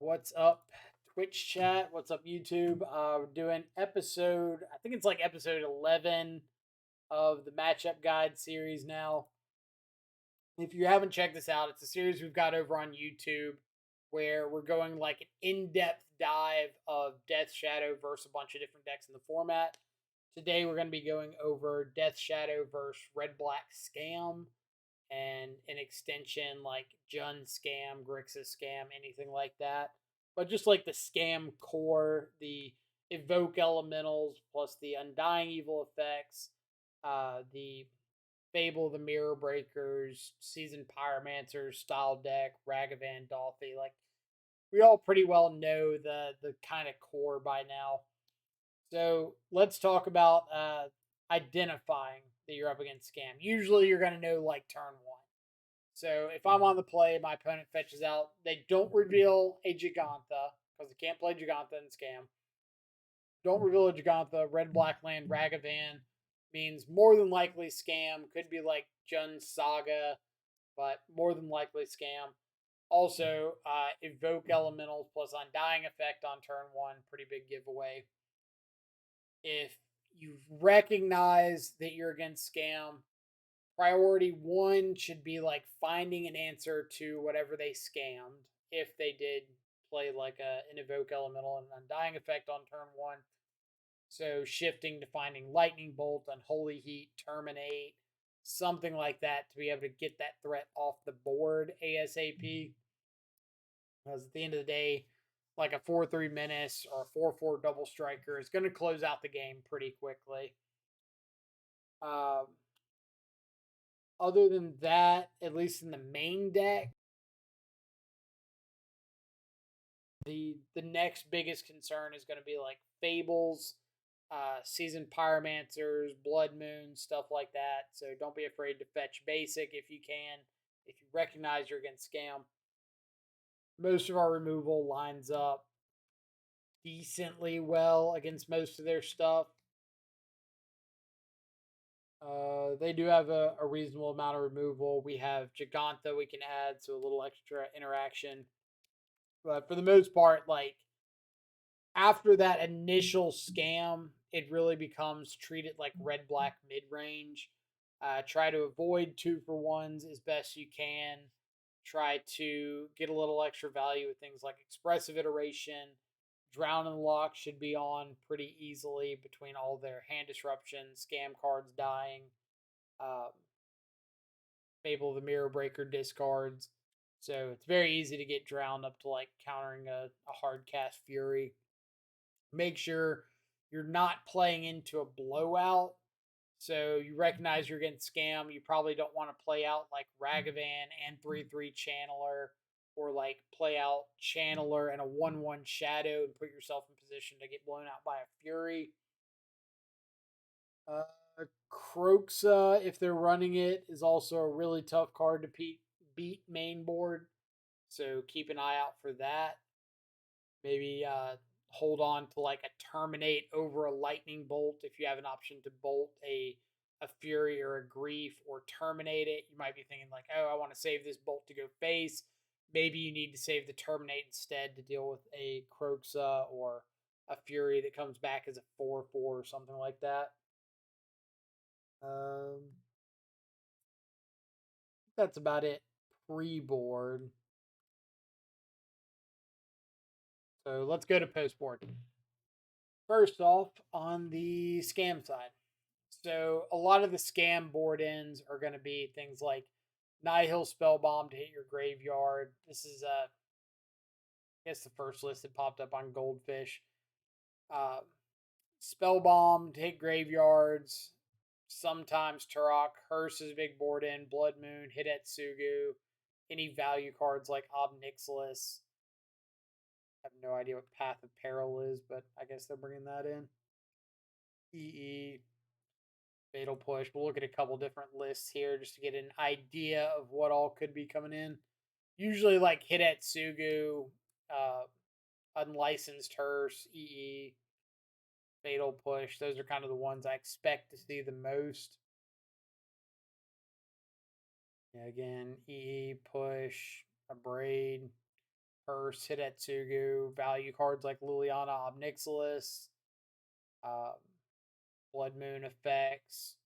What's up, Twitch chat? What's up, YouTube? We're doing episode, I think it's like episode 11 of the matchup guide series now. If you haven't checked this out, it's a series we've got over on YouTube where we're going like an in depth dive of Death Shadow versus a bunch of different decks in the format. Today, we're going to be going over Death Shadow versus Red Black Scam and an extension like Jund Scam, Grixis Scam, anything like that. But just like the Scam core, the Evoke Elementals plus the Undying Evil effects, the Fable, the Mirror Breakers, Seasoned Pyromancers style deck, Ragavan, Dolphy. Like, we all pretty well know the kind of core by now. So let's talk about identifying that you're up against Scam. Usually you're going to know like turn one. So if I'm on the play, my opponent fetches out. They don't reveal a Giganta because they can't play Giganta and Scam. Don't reveal a Giganta. Red Black Land Ragavan means more than likely Scam. Could be like Jund Saga, but more than likely Scam. Also, Evoke Elementals plus Undying Effect on turn one. Pretty big giveaway. If you recognize that you're against Scam, priority one should be like finding an answer to whatever they scammed if they did play like an Evoke Elemental and Undying Effect on turn one. So shifting to finding Lightning Bolt, Unholy Heat, Terminate, something like that to be able to get that threat off the board ASAP. Because at the end of the day, like a 4-3 Menace or a 4-4 Double Striker is going to close out the game pretty quickly. Other than that, at least in the main deck, the next biggest concern is going to be like Fables, Seasoned Pyromancers, Blood Moon, stuff like that. So don't be afraid to fetch basic if you can. If you recognize you're against Scam, most of our removal lines up decently well against most of their stuff. They do have a reasonable amount of removal. We have Giganta we can add, so a little extra interaction. But for the most part, like after that initial scam, it really becomes treat it like red black mid range. Try to avoid 2-for-1s as best you can. Try to get a little extra value with things like expressive iteration. Drown and Lock should be on pretty easily between all their hand disruption, scam cards dying, um, Fable the Mirror Breaker discards. So it's very easy to get drowned up to like countering a hard cast Fury. Make sure you're not playing into a blowout. So you recognize you're getting scammed. You probably don't want to play out like Ragavan and 3-3 Channeler, or like play out Channeler and a 1-1 Shadow and put yourself in position to get blown out by a Fury. Kroxa, if they're running it, is also a really tough card to beat main board. So keep an eye out for that. Maybe hold on to like a Terminate over a Lightning Bolt if you have an option to bolt a Fury or a Grief or terminate it. You might be thinking like, oh, I want to save this bolt to go face. Maybe you need to save the Terminate instead to deal with a Kroxa or a Fury that comes back as a 4-4 or something like that. That's about it pre-board. So let's go to post-board. First off, on the scam side. So a lot of the scam board ends are going to be things like Nihil Spellbomb to hit your graveyard. This is, I guess, the first list that popped up on Goldfish. Spellbomb to hit graveyards. Sometimes Turok. Hearse is a big board end. Blood Moon, Hidetsugu. Any value cards like Ob Nixilis. I have no idea what Path of Peril is, but I guess they're bringing that in. EE, Fatal Push. We'll look at a couple different lists here just to get an idea of what all could be coming in. Usually like Hidetsugu, Unlicensed Hearse, EE, Fatal Push. Those are kind of the ones I expect to see the most. Yeah, again, EE, Push, Abrade. Hearse, Hidetsugu, value cards like Liliana Obnixilis, um, Blood Moon effects.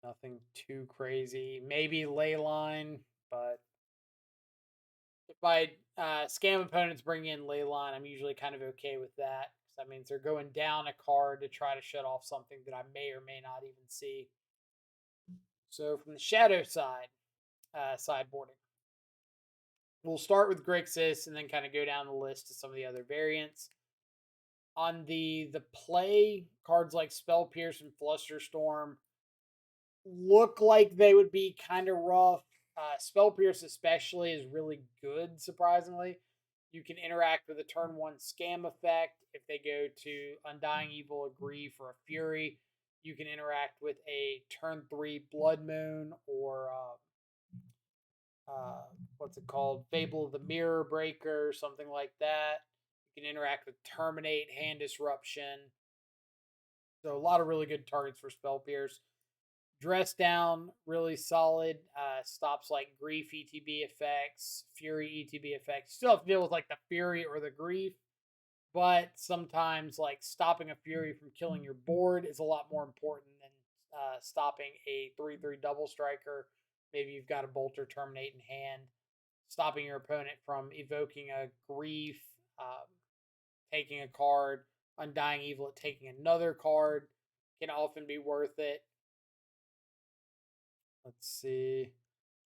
Nothing too crazy. Maybe Leyline, but if my scam opponents bring in Leyline, I'm usually kind of okay with that. Because that means they're going down a card to try to shut off something that I may or may not even see. So from the shadow side, sideboarding. We'll start with Grixis and then kind of go down the list to some of the other variants. On the play, cards like Spell Pierce and Flusterstorm look like they would be kind of rough. Spell Pierce, especially, is really good, surprisingly. You can interact with a turn 1 scam effect. If they go to Undying Evil, a Grief, or a Fury, you can interact with a turn 3 Blood Moon or what's it called? Fable of the Mirror Breaker, something like that. You can interact with Terminate, Hand Disruption. So a lot of really good targets for Spell Pierce. Dress Down, really solid. Stops like Grief ETB effects, Fury ETB effects. Still have to deal with like the Fury or the Grief, but sometimes like stopping a Fury from killing your board is a lot more important than stopping a 3/3 double striker. Maybe you've got a Bolter Terminate in hand. Stopping your opponent from evoking a Grief, taking a card, Undying Evil at taking another card can often be worth it. Let's see.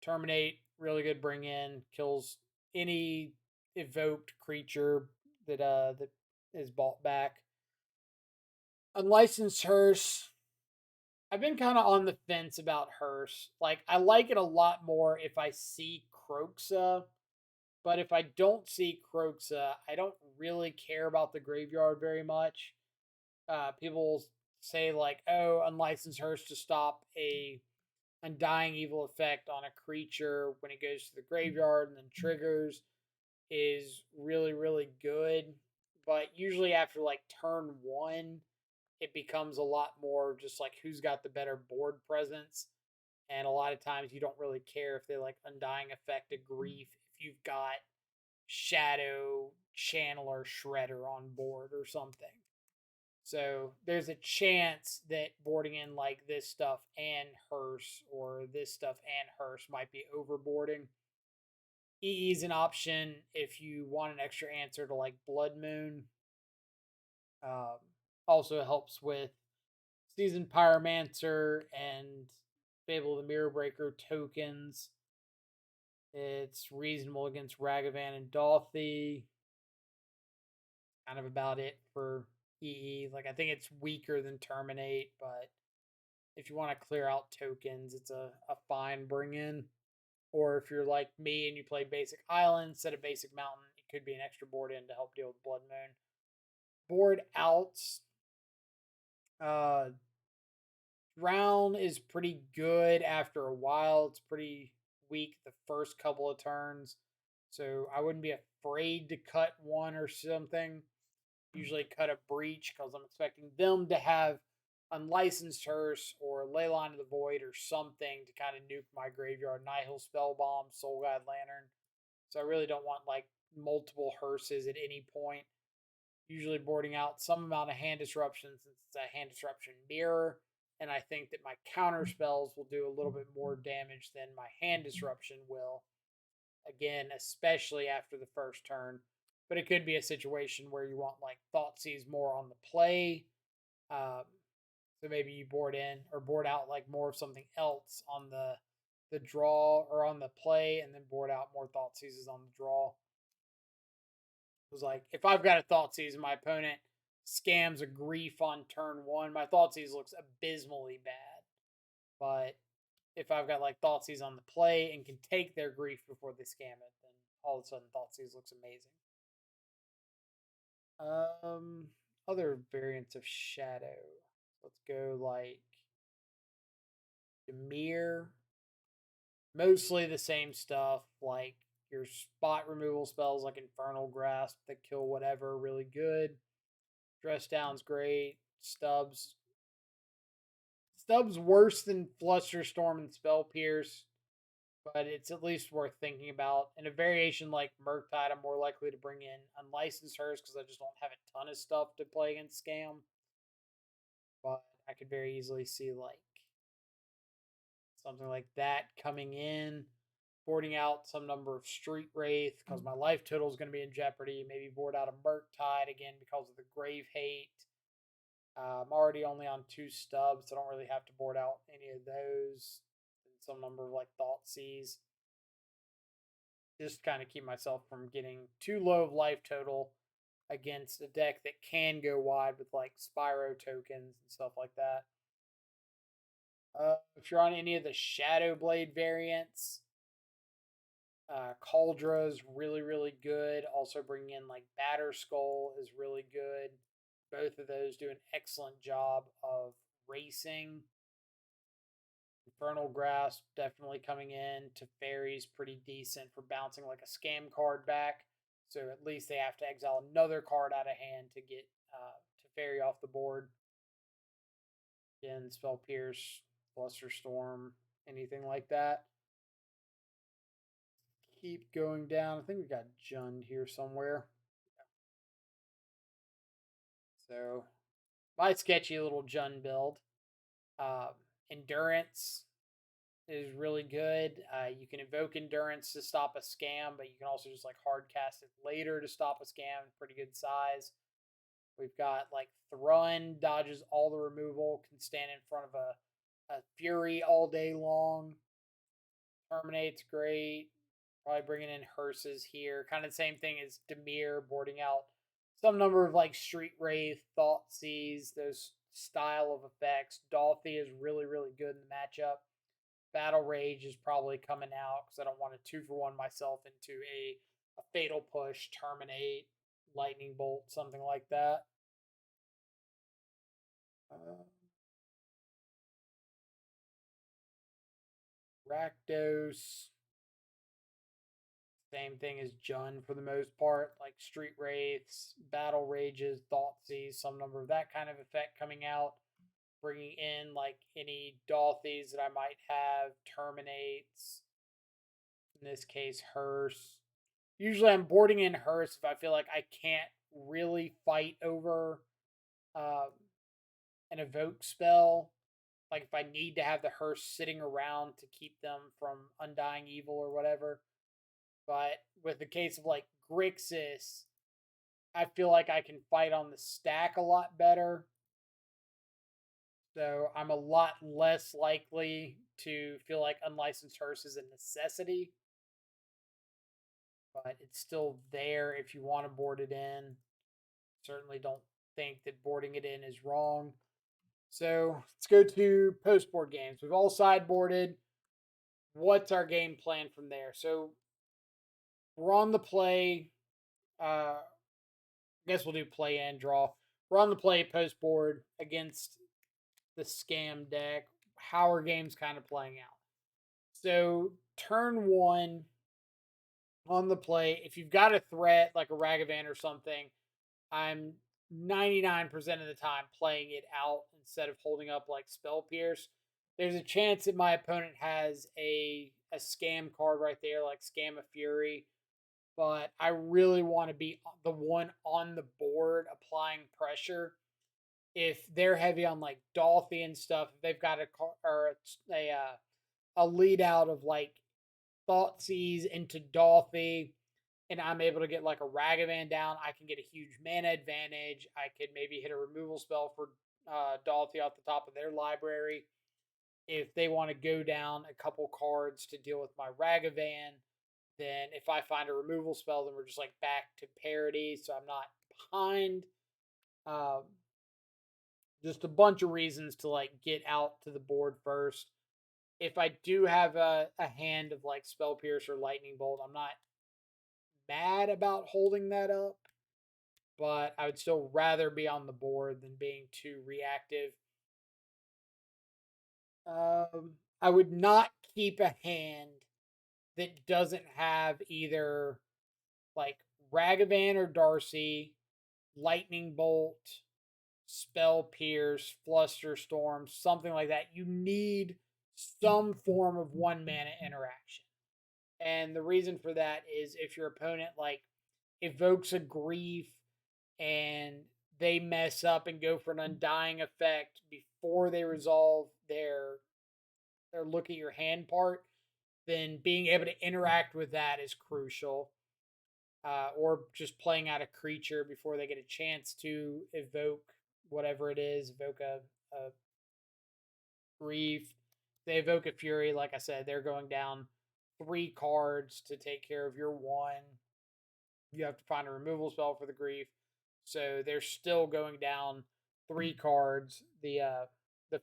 Terminate, really good bring in, kills any evoked creature that is bought back. Unlicensed Hearse. I've been kind of on the fence about Hearse. Like, I like it a lot more if I see Kroxa, but if I don't see Kroxa, I don't really care about the graveyard very much. People say like, "Oh, Unlicensed Hearse to stop a Undying Evil effect on a creature when it goes to the graveyard and then triggers is really, really good." But usually after like turn 1, it becomes a lot more just like who's got the better board presence. And a lot of times you don't really care if they like Undying Effect a Grief if you've got Shadow, Channeler, Shredder on board or something. So there's a chance that boarding in like this stuff and Hearse or this stuff and Hearse might be overboarding. EE is an option if you want an extra answer to like Blood Moon. Um, Also helps with Seasoned Pyromancer and Fable of the Mirror Breaker tokens. It's reasonable against Ragavan and Dolphy. Kind of about it for EE. Like, I think it's weaker than Terminate, but if you want to clear out tokens, it's a fine bring in. Or if you're like me and you play basic island instead of basic mountain, it could be an extra board in to help deal with Blood Moon. Board outs. Drown is pretty good after a while. It's pretty weak the first couple of turns. So I wouldn't be afraid to cut one or something. Usually cut a Breach because I'm expecting them to have Unlicensed Hearse or Leyline of the Void or something to kind of nuke my graveyard. Nihil Spellbomb, Soul Guide Lantern. So I really don't want like multiple Hearses at any point. Usually boarding out some amount of hand disruption since it's a hand disruption mirror. And I think that my counter spells will do a little bit more damage than my hand disruption will. Again, especially after the first turn. But it could be a situation where you want like Thoughtseize more on the play. So maybe you board in or board out like more of something else on the draw or on the play, and then board out more Thoughtseizes on the draw. It was like if I've got a Thoughtseize and my opponent scams a Grief on turn 1, my Thoughtseize looks abysmally bad. But if I've got like Thoughtseize on the play and can take their Grief before they scam it, then all of a sudden Thoughtseize looks amazing. Other variants of Shadow. Let's go like Dimir. Mostly the same stuff, like your spot removal spells like Infernal Grasp that kill whatever, really good. Dress Down's great. Stubbs. Stubbs worse than Flusterstorm and Spell Pierce. but it's at least worth thinking about. In a variation like Murktide, I'm more likely to bring in Unlicensed Hearse because I just don't have a ton of stuff to play against Scam. But I could very easily see like something like that coming in, boarding out some number of Street Wraith because my life total is going to be in jeopardy. Maybe board out a Murktide again because of the Grave Hate. I'm already only on 2 stubs, so I don't really have to board out any of those. And some number of like Thoughtseize. Just kind of keep myself from getting too low of life total against a deck that can go wide with like Spyro tokens and stuff like that. If you're on any of the Shadow Blade variants, Cauldra is really, really good. Also, bringing in like Batterskull is really good. Both of those do an excellent job of racing. Infernal Grasp definitely coming in. Teferi's pretty decent for bouncing like a Scam card back. So at least they have to exile another card out of hand to get Teferi off the board. Again, Spell Pierce, Flusterstorm, anything like that. Keep going down. I think we got Jund here somewhere. So, my sketchy little Jund build. Endurance is really good. You can invoke Endurance to stop a scam, but you can also just like hard cast it later to stop a scam. Pretty good size. We've got like Thrun, dodges all the removal, can stand in front of a Fury all day long. Terminate's great. Probably bringing in Hearses here. Kind of the same thing as Dimir, boarding out some number of like Street Wraith, Thoughtseize, those style of effects. Dolphy is really, really good in the matchup. Battle Rage is probably coming out because I don't want to 2-for-1 myself into a Fatal Push, Terminate, Lightning Bolt, something like that. Rakdos. Same thing as Jund for the most part, like Street Wraiths, Battle Rages, Thoughtseize, some number of that kind of effect coming out. Bringing in like any Dolthies that I might have, Terminates, in this case, Hearse. Usually I'm boarding in Hearse if I feel like I can't really fight over um, an evoke spell. Like if I need to have the Hearse sitting around to keep them from Undying Evil or whatever. But with the case of like Grixis, I feel like I can fight on the stack a lot better. So I'm a lot less likely to feel like Unlicensed Hearse is a necessity. But it's still there if you want to board it in. Certainly don't think that boarding it in is wrong. So let's go to post board games. We've all sideboarded. What's our game plan from there? So we're on the play. I guess we'll do play and draw. We're on the play post board against the scam deck. How are games kind of playing out? So turn 1 on the play. If you've got a threat like a Ragavan or something, I'm 99% of the time playing it out instead of holding up like Spell Pierce. There's a chance that my opponent has a scam card right there, like Scam of Fury, but I really want to be the one on the board applying pressure. If they're heavy on like Dolphy and stuff, if they've got a lead out of like Thoughtseize into Dolphy, and I'm able to get like a Ragavan down, I can get a huge mana advantage. I could maybe hit a removal spell for Dolphy off the top of their library. If they want to go down a couple cards to deal with my Ragavan, then if I find a removal spell, then we're just like back to parity, so I'm not behind. Um, just a bunch of reasons to like get out to the board first. If I do have a hand of like Spell Pierce or Lightning Bolt, I'm not mad about holding that up, but I would still rather be on the board than being too reactive. I would not keep a hand that doesn't have either like Ragavan or Darcy, Lightning Bolt, Spell Pierce, Flusterstorm, something like that. You need some form of 1 mana interaction. And the reason for that is if your opponent like evokes a grief and they mess up and go for an undying effect before they resolve their look at your hand part, then being able to interact with that is crucial. Or just playing out a creature before they get a chance to evoke whatever it is, evoke a grief. They evoke a fury, like I said, they're going down 3 cards to take care of your one. You have to find a removal spell for the grief. So they're still going down 3 cards. The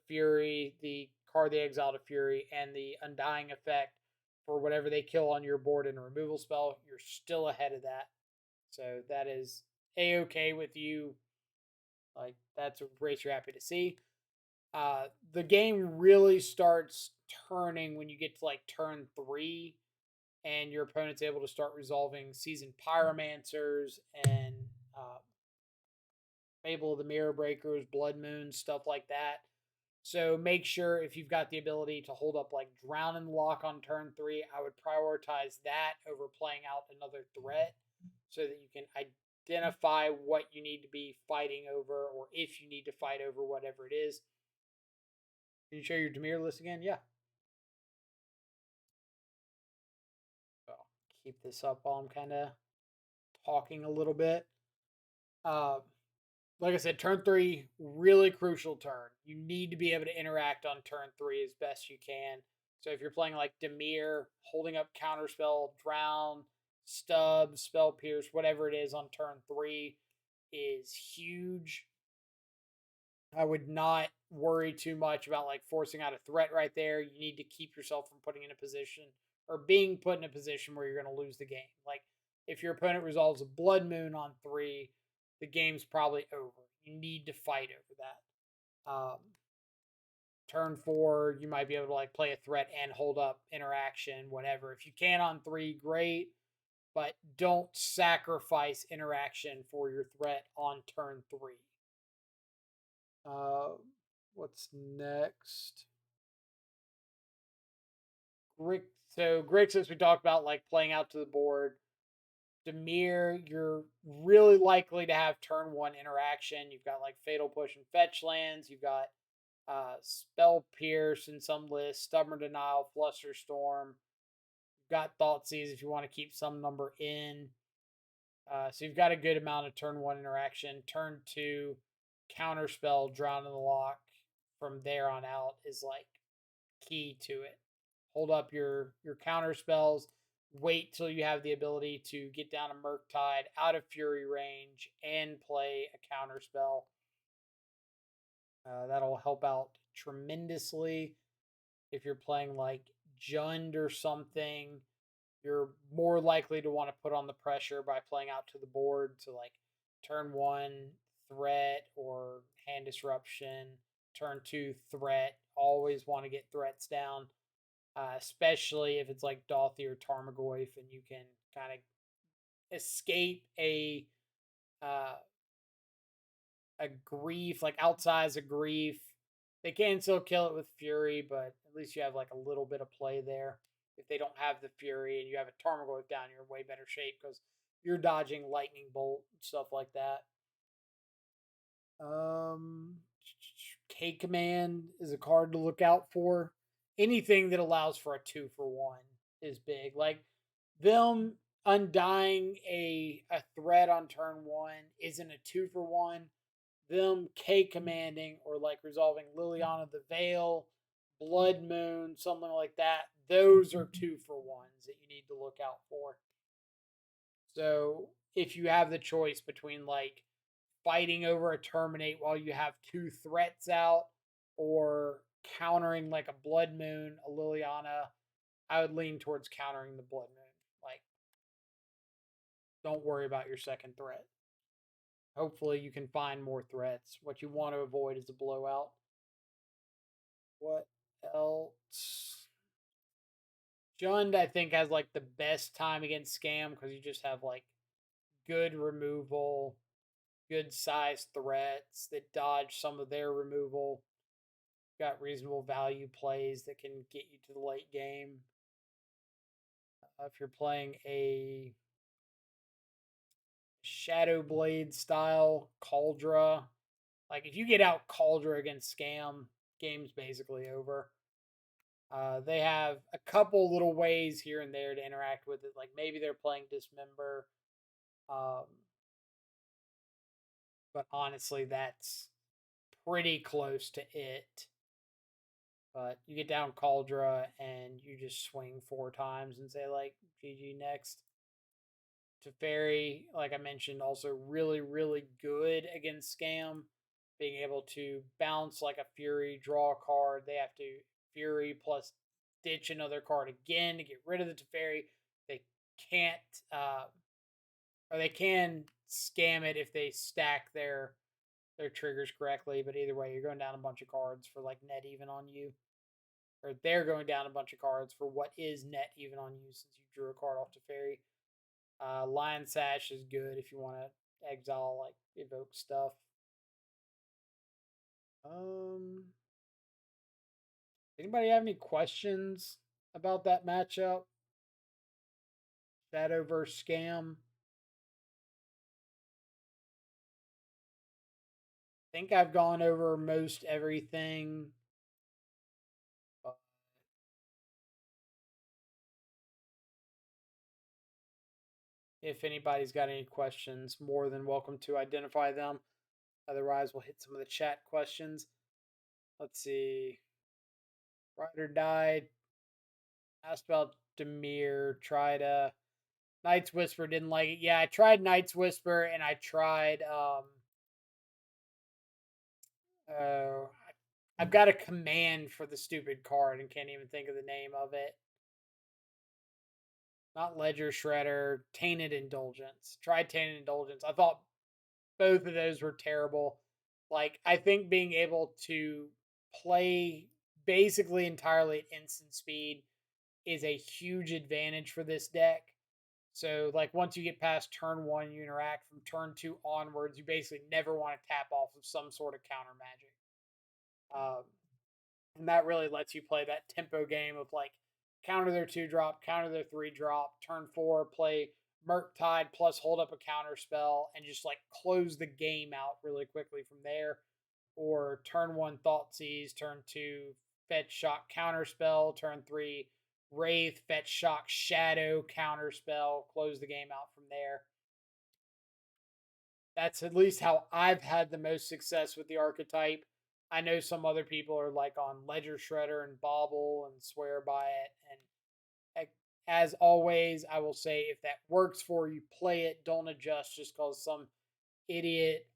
Fury, the card they exile to Fury, and the Undying effect for whatever they kill on your board in a removal spell. You're still ahead of that. So that is a-okay with you. Like that's a race you're happy to see. The game really starts turning when you get to like turn 3 and your opponent's able to start resolving Seasoned Pyromancers and Fable of the Mirror Breakers, Blood Moon, stuff like that. So make sure if you've got the ability to hold up like Drown in the Lock on turn 3, I would prioritize that over playing out another threat so that you can identify what you need to be fighting over or if you need to fight over whatever it is. Can you show your Dimir list again? Yeah. I'll keep this up while I'm kind of talking a little bit. Like I said, turn 3, really crucial turn. You need to be able to interact on turn 3 as best you can. So if you're playing like Dimir, holding up Counterspell, Drown, Stub, Spell Pierce, whatever it is on turn 3 is huge. I would not worry too much about like forcing out a threat right there. You need to keep yourself from putting in a position or being put in a position where you're going to lose the game. Like if your opponent resolves a Blood Moon on 3, the game's probably over. You need to fight over that. Turn 4, you might be able to like play a threat and hold up interaction, whatever. If you can on 3, great, but don't sacrifice interaction for your threat on turn 3. Uh, what's next? So Grixis, we talked about like playing out to the board. Dimir, you're really likely to have turn 1 interaction. You've got like Fatal Push and Fetch lands. You've got Spell Pierce in some lists, Stubborn Denial, Flusterstorm. You've got Thoughtseize if you want to keep some number in. So you've got a good amount of turn 1 interaction. Turn 2, Counterspell, Drown in the Lock. From there on out is like key to it. Hold up your counter spells. Wait till you have the ability to get down a Murktide out of Fury range and play a counter spell. That'll help out tremendously. If you're playing like Jund or something, you're more likely to want to put on the pressure by playing out to the board. So like turn 1 threat or hand disruption, turn 2 threat. Always want to get threats down. Especially if it's like Dauthi or Tarmogoyf, and you can kind of escape uh, a grief, like outsize a grief. They can still kill it with Fury, but at least you have like a little bit of play there. If they don't have the Fury and you have a Tarmogoyf down, you're in way better shape because you're dodging Lightning Bolt and stuff like that. K Command is a card to look out for. Anything that allows for a 2-for-1 is big. Like them undying a threat on turn 1 isn't a 2-for-1. Them K commanding or like resolving Liliana the Veil, Blood Moon, something like that. Those are 2-for-1s that you need to look out for. So if you have the choice between like fighting over a Terminate while you have 2 threats out or countering like a Blood Moon, a Liliana, I would lean towards countering the Blood Moon. Like, don't worry about your second threat. Hopefully, you can find more threats. What you want to avoid is a blowout. What else? Jund, I think, has like the best time against Scam because you just have like good removal, good size threats that dodge some of their removal. Got reasonable value plays that can get you to the late game. If you're playing a Shadow Blade style Cauldra, like if you get out Cauldra against Scam, game's basically over. They have a couple little ways here and there to interact with it. Like maybe they're playing Dismember, um, but honestly, that's pretty close to it. But you get down Cauldra and you just swing 4 times and say like GG next. Teferi, like I mentioned, also really, really good against Scam. Being able to bounce like a Fury, draw a card. They have to Fury plus ditch another card again to get rid of the Teferi. They can't, or they can scam it if they stack their triggers correctly. But either way, you're going down a bunch of cards for like net even on you, or they're going down a bunch of cards for what is net even on you since you drew a card off Teferi. Lion Sash is good if you want to exile like evoke stuff. Anybody have any questions about that matchup? Shadow versus Scam. I think I've gone over most everything. If anybody's got any questions, more than welcome to identify them. Otherwise, we'll hit some of the chat questions. Let's see. Ryder died. Asked about Demir. Tried Knight's Whisper, didn't like it. Yeah, I tried Knight's Whisper and I tried uh I've got a command for the stupid card and can't even think of the name of it. Not Ledger Shredder, Tainted Indulgence. Tried Tainted Indulgence. I thought both of those were terrible. Like, I think being able to play basically entirely at instant speed is a huge advantage for this deck. So, like, once you get past turn 1, you interact from turn 2 onwards, you basically never want to tap off of some sort of counter magic. And that really lets you play that tempo game of like counter their 2-drop, counter their 3-drop, turn 4, play Murktide plus hold up a counter spell, and just like close the game out really quickly from there. Or turn 1 Thoughtseize, turn 2 Fetch Shock counter spell, turn 3 Wraith, Fetch Shock Shadow counter spell, close the game out from there. That's at least how I've had the most success with the archetype. I know some other people are like on Ledger Shredder and Bobble and swear by it. And as always, I will say if that works for you, play it. Don't adjust just because some idiot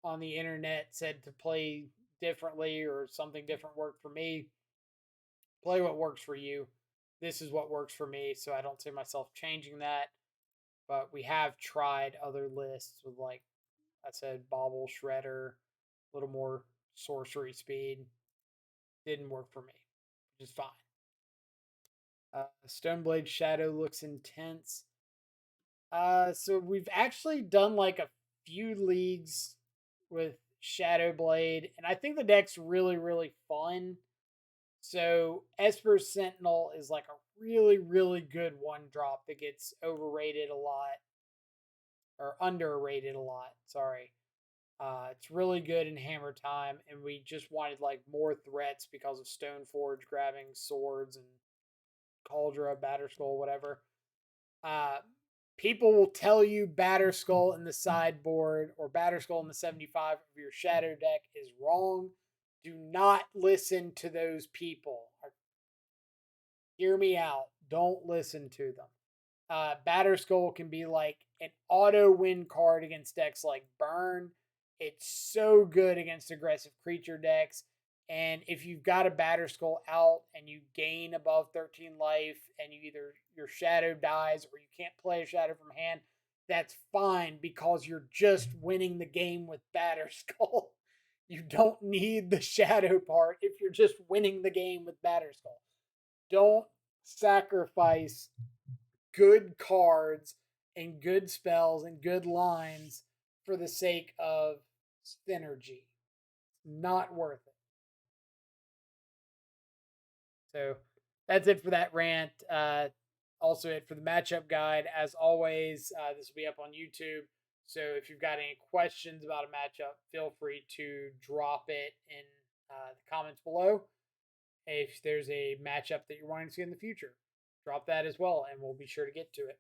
on the internet said to play differently or something different worked for me. Play what works for you. This is what works for me, so I don't see myself changing that. But we have tried other lists with, like I said, Bobble, Shredder, a little more sorcery speed. Didn't work for me, which is fine. Stoneblade Shadow looks intense. So we've actually done like a few leagues with Shadow Blade, and I think the deck's really, really fun. So Esper Sentinel is like a really, really good 1-drop that gets overrated a lot, or underrated a lot. Sorry. It's really good in Hammer Time, and we just wanted like more threats because of Stoneforge grabbing swords and Cauldra, Batterskull, whatever. Uh, People will tell you Batterskull in the sideboard or Batterskull in the 75 of your Shadow deck is wrong. Do not listen to those people. Hear me out. Don't listen to them. Batterskull can be like an auto win card against decks like Burn. It's so good against aggressive creature decks. And if you've got a Batterskull out and you gain above 13 life and you either your shadow dies or you can't play a shadow from hand, that's fine because you're just winning the game with Batterskull. You don't need the shadow part if you're just winning the game with Batterskull. Don't sacrifice good cards and good spells and good lines for the sake of synergy. Not worth it. So that's it for that rant. also it for the matchup guide. As always, this will be up on YouTube. So if you've got any questions about a matchup, feel free to drop it in the comments below. If there's a matchup that you're wanting to see in the future, drop that as well, and we'll be sure to get to it.